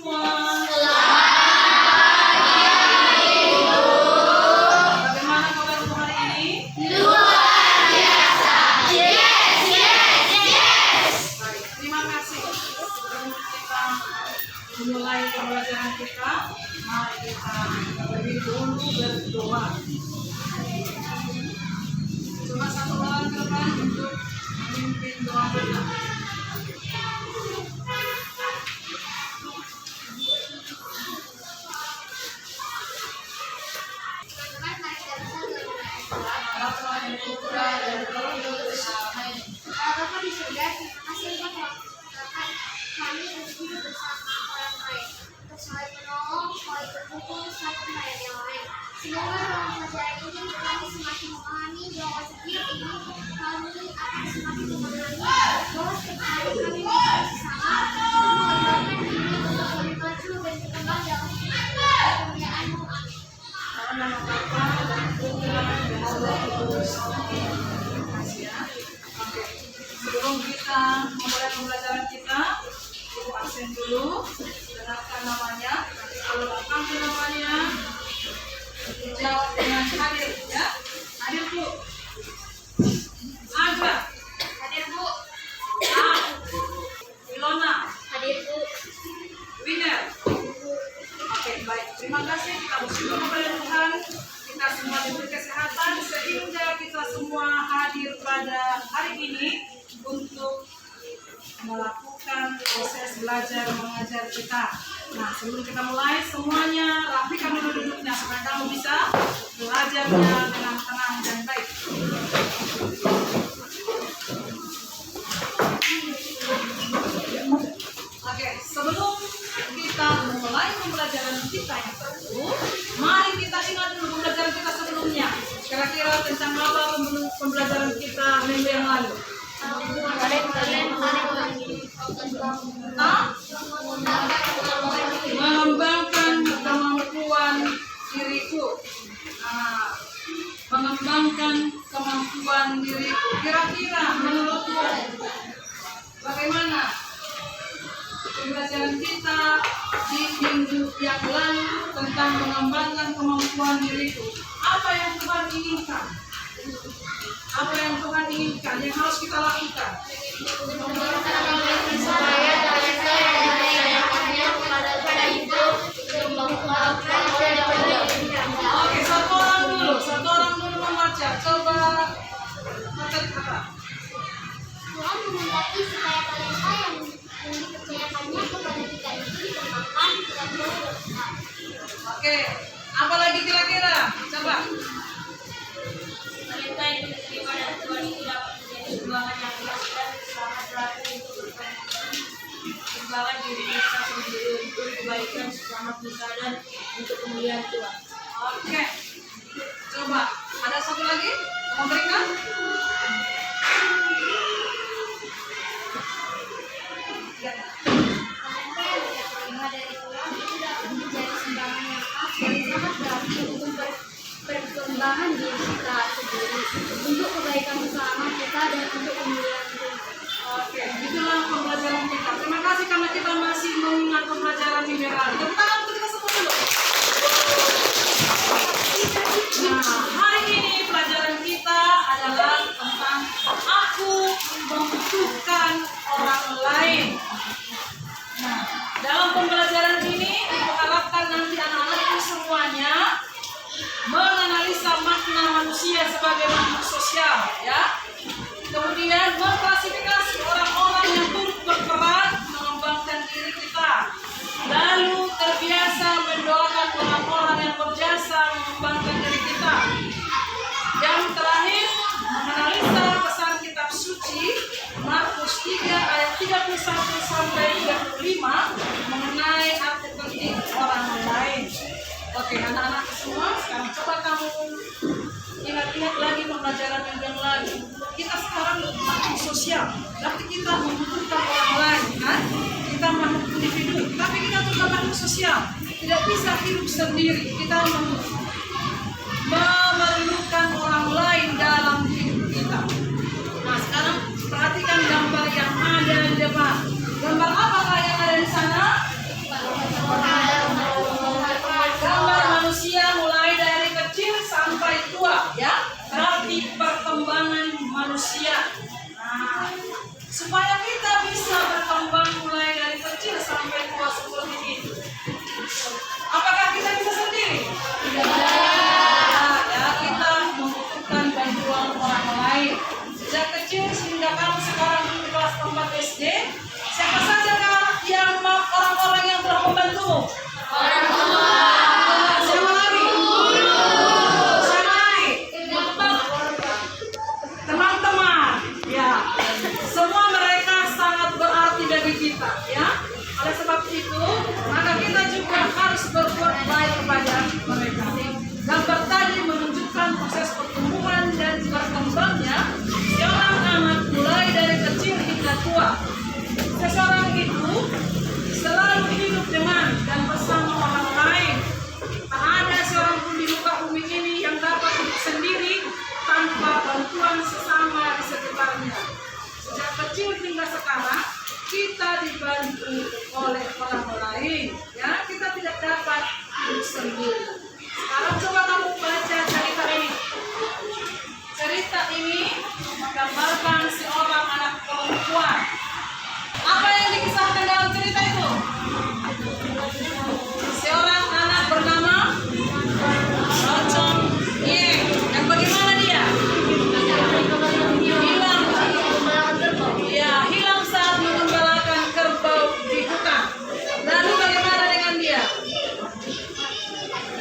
semua. Bagaimana kabar untuk hari ini? Luar biasa. Yes. Baik, terima kasih. Sebelum kita memulai pembelajaran kita, mari kita terlebih dahulu berdoa. Coba satu orang ke depan untuk memimpin doa kita. Bapa di surga, terima kasih Engkau telah mempercayakan kami untuk hidup bersama orang lain, untuk saling menolong, saling berhubung, satu dengan yang lain. Semoga dalam pelajaran ini kami semakin memahami bahwa setiap ini kami akan semakin memahami bahwa setiap hari kami memiliki sesama untuk mengembangkan diri untuk lebih maju dan berkembang dalam kemuliaan-Mu. Amin. Dalam nama Bapa dan Putra dan Roh Kudus. Terima kasih ya. Oke. Sebelum kita memulai pembelajaran kita, Ibu absen dulu, dengarkan namanya. Kalau nggak panggil namanya, dijawab dengan hadir ya. Hadir Bu. Agra. Hadir Bu. A. Ilona. Hadir Bu. Winner. Oke, baik. Terima kasih. Kita bersyukur kepada Tuhan. Kita semua diberi kesehatan sehingga kita semua hadir pada hari ini untuk melakukan proses belajar mengajar kita. Nah, sebelum kita mulai, semuanya rapikan dulu duduknya supaya kamu bisa belajarnya dengan tenang dan baik. Oke, sebelum kita mulai pembelajaran kita yang baru, mari kita ingat dulu pembelajaran kita sebelumnya. Kira-kira tentang apa pembelajaran kita minggu yang lalu? Mengembangkan kemampuan diriku. Mengembangkan kemampuan diriku. Kira-kira menurutmu bagaimana pembelajaran kita di minggu yang lalu tentang mengembangkan kemampuan diriku? Apa yang Tuhan inginkan? Apa yang Tuhan inginkan yang harus kita lakukan? Supaya kita yang ditanyakannya kepada itu mengembangkan Oke, satu orang dulu membaca. Coba kata. Tuhan menghendaki supaya talenta yang dipercayakannya kepada kita itu dikembangkan dan bermanfaat. Oke, apa lagi kira-kira? Coba. Talenta yang diterima dari Tuhan itu dapat menjadi sumbangan yang luas dan sangat berarti untuk perkembangan diri kita sendiri untuk kebaikan sesama kita dan untuk kemuliaan Tuhan. Oke. Coba. Ada satu lagi? Mau berikan? Ya. Talenta yang diterima dari Tuhan itu dapat menjadi sumbangan yang khas dan sangat berarti untuk perkembangan diri kita sendiri, untuk kebaikan bersama kita dan untuk kemuliaan Tuhan. Oke, itulah pembelajaran kita. Terima kasih karena kita masih mengingat pembelajaran minggu yang lalu. Tepuk tangan untuk kita semua dulu. Nah, hari ini pelajaran kita adalah tentang aku membutuhkan orang lain. Nah, dalam pembelajaran ini Ibu harapkan nanti anak-anakku semuanya menganalisa makna manusia sebagai makhluk sosial, ya. Kemudian mengklasifikasi orang-orang yang turut berperan mengembangkan diri kita. Lalu terbiasa mendoakan orang-orang yang berjasa mengembangkan diri kita. Yang terakhir, menganalisa pesan kitab suci Markus 3 ayat 31 sampai 35 mengenai arti penting orang lain. Oke, anak-anak semua, sekarang coba kamu ingat-ingat lagi pembelajaran yang lalu. Kita sekarang makhluk sosial, berarti kita membutuhkan orang lain, kan? Kita makhluk individu, tapi kita juga makhluk sosial. Tidak bisa hidup sendiri. Kita memerlukan orang lain dalam hidup kita. Nah, sekarang perhatikan gambar yang ada di depan. Gambar apakah yang ada di sana? Oleh sebab itu, maka kita juga harus berbuat baik kepada mereka. Gambar tadi menunjukkan proses pertumbuhan dan berkembangnya seorang anak mulai dari kecil hingga tua. Seseorang itu selalu hidup dengan dan bersama orang lain. Tak ada seorang pun di muka bumi ini yang dapat hidup sendiri tanpa bantuan sesama di sekitarnya. Sejak kecil hingga sekarang, kita dibantu oleh orang lain. Ya, kita tidak dapat hidup sendiri. Sekarang coba kamu baca cerita ini. Cerita ini menggambarkan seorang anak perempuan. Apa yang dikisahkan dalam cerita itu? Seorang anak bernama Rocong Ye. Yang bagaimana dia? Hilang. Ya, hilang saat menggembalakan kerbau di hutan. Lalu bagaimana dengan dia?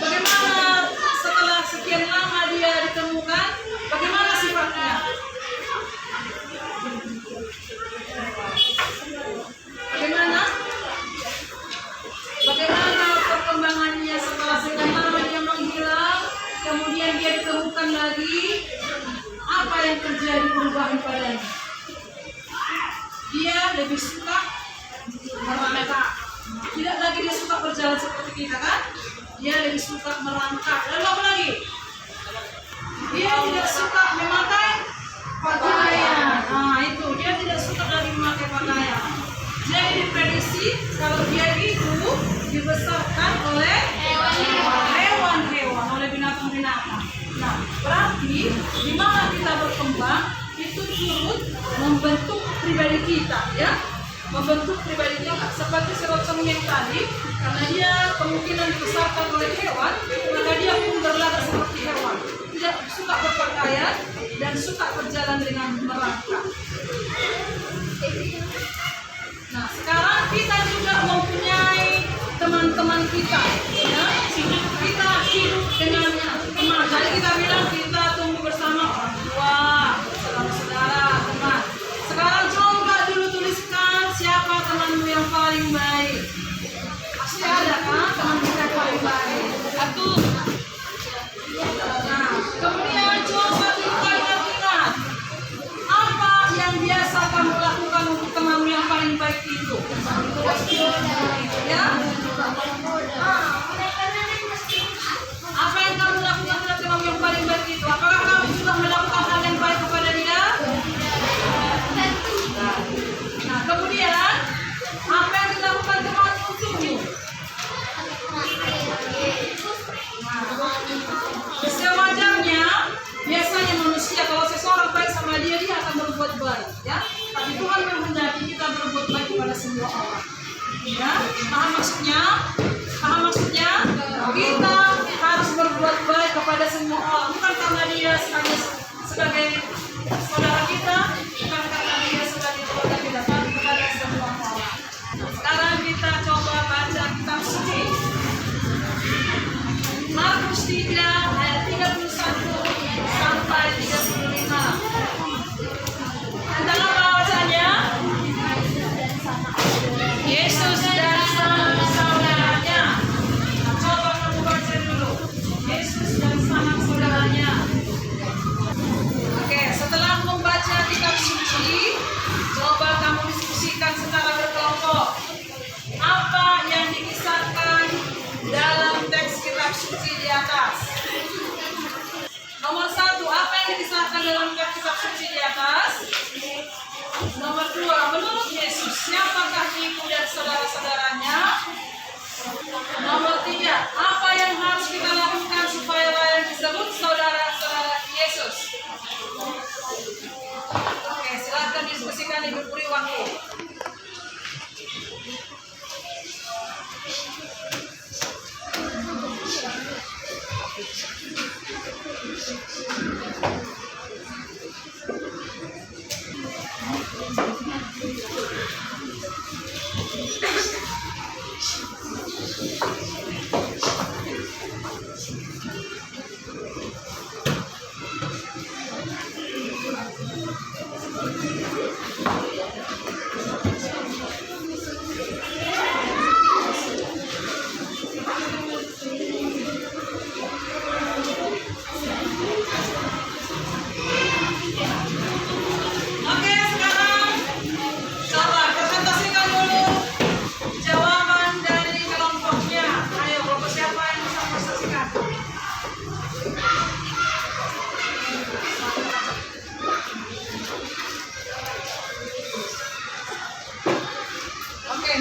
Bagaimana setelah sekian lama dia ditemukan? Bagaimana sifatnya? Bagaimana? Bagaimana perkembangannya setelah sekian lama dia menghilang, kemudian dia ditemukan lagi? Apa yang terjadi perubahan padanya? Dia lebih suka merangkak. Tidak lagi dia suka berjalan seperti kita kan? Dia lebih suka merangkak. Lalu apa lagi? Dia tidak suka memakai pakaian. Nah itu, dia tidak suka lagi memakai pakaian. Jadi diprediksi kalau dia itu dibesarkan oleh hewan-hewan, oleh binatang-binatang. Nah, berarti di mana kita berkembang itu turut membentuk pribadi kita, ya, membentuk pribadi kita. Seperti Rocong yang tadi, karena dia kemungkinan dibesarkan oleh hewan, maka dia pun berlagak seperti hewan. Tidak suka berpakaian dan suka berjalan dengan merangkak. Nah, sekarang kita juga mempunyai teman-teman kita, ya. Kita hidup dengan teman. Jadi kita bilang kita tumbuh bersama orang tua, saudara-saudara, teman. Sekarang coba dulu tuliskan siapa temanmu yang paling baik. Pasti ada kan teman kita yang paling baik. Satu. Nah, kemudian coba kita ingat-ingat apa yang biasa kamu lakukan untuk temanmu yang paling baik itu. Ya. Apa yang kamu lakukan untuk temanmu yang paling baik itu? Apakah kamu juga melakukan hal yang baik kepada dia? Nah, kemudian apa yang dilakukan temanmu untukmu? Sewajarnya, biasanya manusia kalau seseorang baik sama dia, dia akan berbuat baik, ya. Tapi Tuhan menghendaki kita berbuat baik kepada semua orang. Ya, paham maksudnya? Paham maksudnya? Kita harus berbuat baik kepada semua orang, bukan karena dia sebagai saudara kita, bukan karena dia sebagai keluarga kita, tapi kepada semua orang. Sekarang kita coba baca kitab suci. Markus 3 ayat 31 sampai 35. Tentang apa bacanya? Yesus dan sanak saudaranya. Coba kamu baca dulu. Yesus dan sanak saudaranya. Oke, setelah membaca kitab suci, coba kamu diskusikan secara berkelompok. Apa yang dikisahkan dalam teks kitab suci di atas? Nomor 1, apa yang dikisahkan dalam teks kitab suci di atas? Nomor 2, menurut Yesus, siapakah ibu dan saudara-saudaranya? Nomor 3, apa yang harus kita lakukan supaya layak disebut saudara-saudara Yesus? Oke, silakan diskusikan, Ibu beri waktu.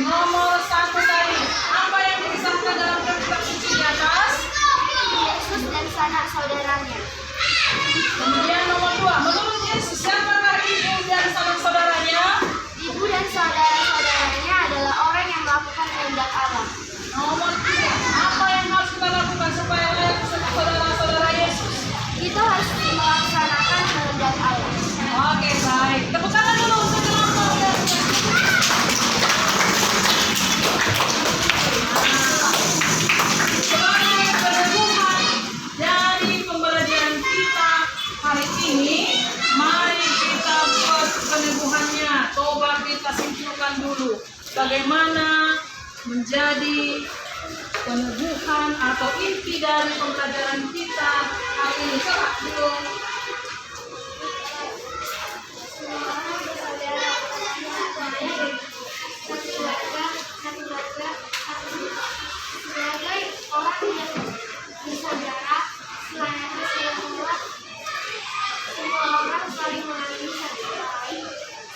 nomor 1 tadi. Apa yang dikisahkan dalam kitab suci di atas? Yesus dan sanak saudaranya. Kemudian nomor 2, menurut Yesus siapakah ibu dan sanak saudaranya? Ibu dan saudara-saudaranya adalah orang yang melakukan kehendak Allah. Nomor 3, apa yang harus kita lakukan supaya layak disebut saudara-saudara Yesus? Kita harus melaksanakan kehendak Allah. Oke, baik. Tepuk tangan dulu untuk kelompok ya. Sebagai peneguhan dari pembelajaran kita hari ini, mari kita buat peneguhannya. Coba kita simpulkan dulu bagaimana menjadi peneguhan atau inti dari pembelajaran kita hari ini. Coba dulu. Sebagai orang yang bersaudara, selain semua orang saling mengasihi satu sama lain,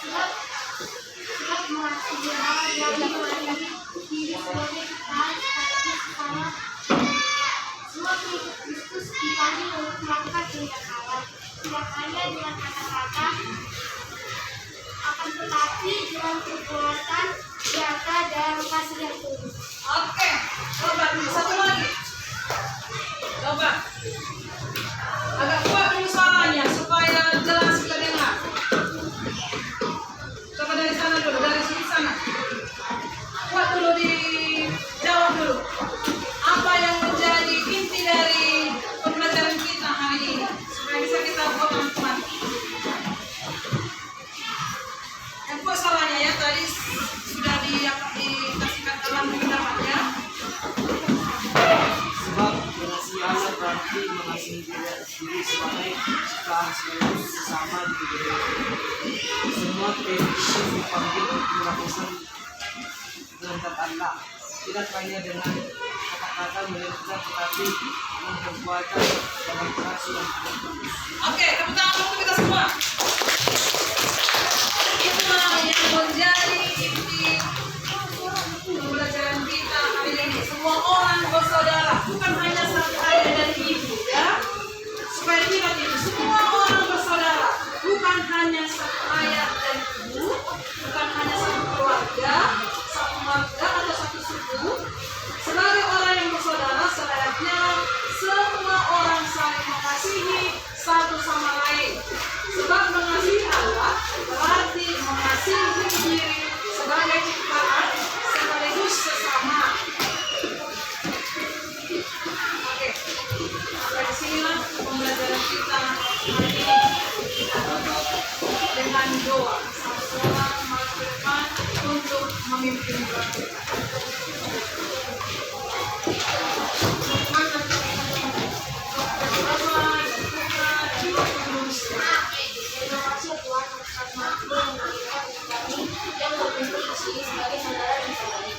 sebab mengasihi orang yang mengasihi diri sebagai kita sesama. Semua pengikut Kristus dipanggil untuk melakukan kehendak Allah, tidak hanya dengan kata-kata, akan tetapi dengan perbuatan nyata dan kasih yang tulus. Oke, coba dulu satu lagi. Coba. Agak kuat dulu suaranya supaya jelas kita dengar. Coba dari sana dulu, dari sini sana. Kuat dulu dijawab dulu. Apa yang menjadi inti dari pembelajaran kita hari ini? Supaya bisa kita buat teman-teman. Yang kuat suaranya ya, tadi sudah dikasihkan dalam pendapatnya. Sebab mengasihi Allah berarti mengasihi diri sebagai kita seluruh sesama di dunia. Semua Kristus dipanggil untuk melakukan kehendak Allah, tidak hanya dengan kata-kata melakukan, tetapi dengan perbuatan dalam kasih yang tulus. Oke, tepuk tangan untuk kita semua. Itulah yang menjadi inti pembelajaran kita hari ini. Semua orang bersaudara, bukan hanya satu ayah dan ibu, ya. Supaya ingat itu, semua orang bersaudara, bukan hanya satu ayah dan ibu, bukan hanya satu keluarga atau satu suku. Sebagai orang yang bersaudara, selayaknya semua orang saling mengasihi satu sama lain. Sebab mengasihi Allah berarti mengasihi diri sebagai ciptaan sekaligus sesama. Oke, sampai disinilah pembelajaran kita hari ini. Kita tutup dengan doa. Sama-sama maju ke depan untuk memimpin doa kita. Yang terpenting di sini sebagai saudara dan saudari.